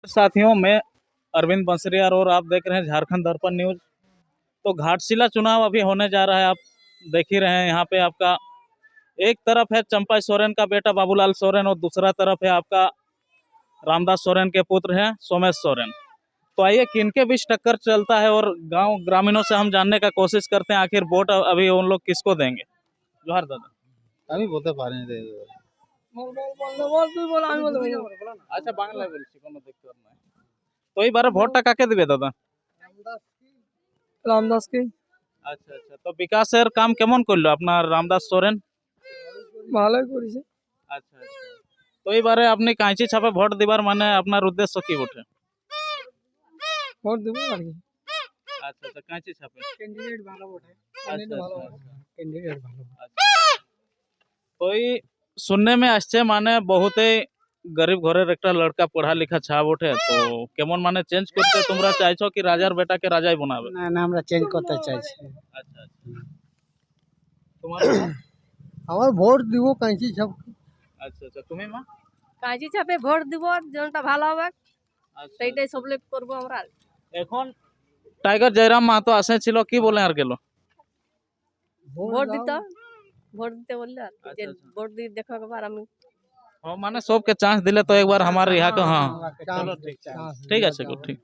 साथियों, मैं अरविंद बंसरियार और आप देख रहे हैं झारखंड दर्पण न्यूज। तो घाटशिला चुनाव अभी होने जा रहा है। आप देख ही रहे हैं, यहाँ पे आपका एक तरफ है चंपा सोरेन का बेटा बाबूलाल सोरेन और दूसरा तरफ है आपका रामदास सोरेन के पुत्र हैं सोमेश सोरेन। तो आइए किनके बीच टक्कर चलता है और गांव ग्रामीणों से हम जानने का कोशिश करते हैं आखिर वोट अभी उन लोग किसको देंगे। जोहार दादा। আমি বলতে পারি না আচ্ছা বাংলায় বলছি, কোনো দিক্কত নাই। তো এইবারে ভোটটা কাকে দিবে দাদা? রামদাস কে। আচ্ছা আচ্ছা, তো বিকাশের কাম কেমন করলো আপনার রামদাস সোরেন? ভালোই করেছে। আচ্ছা আচ্ছা, তো এইবারে আপনি কাঁচি ছাপে ভোট দিবার মানে আপনার উদ্দেশ্য কি বটে? ভোট দেবো আর কি। আচ্ছা আচ্ছা, কাঁচি ছাপে ক্যান্ডিডেট ভালো বটে। আচ্ছা ভালো আচ্ছা, ক্যান্ডিডেট ভালো। তো এই শুননে মে আসছে মানে বহুতেই গরিব ঘরের একটা লড়কা পড়া লেখা ছা বটে, তো কেমন মানে চেঞ্জ করতে তোমরা চাইছো কি রাজার বেটাকে রাজাই বানাবে? না না, আমরা চেঞ্জ করতে চাইছি। আচ্ছা আচ্ছা, তোমার আমার ভোট দিব কাঁচি ছাপ। আচ্ছা আচ্ছা, তুমি মা? কাঁচি চাপে ভোট দিব, যেটা ভালো হবে আচ্ছা, সেইটাই সব লোক করবো আমরা। এখন টাইগার জয়রাম মাহাতো আসে ছিল, কি বলে আর গেল? ভোট দিতে ভোট দিতে বললে আর কি, যে আচ্ছা, আচ্ছা। ভোট দিয়ে দেখো একবার আমি। हाँ माने सबके चांस दिले तो एक बार हमारे यहाँ को। हाँ चलो ठीक है, ठीक।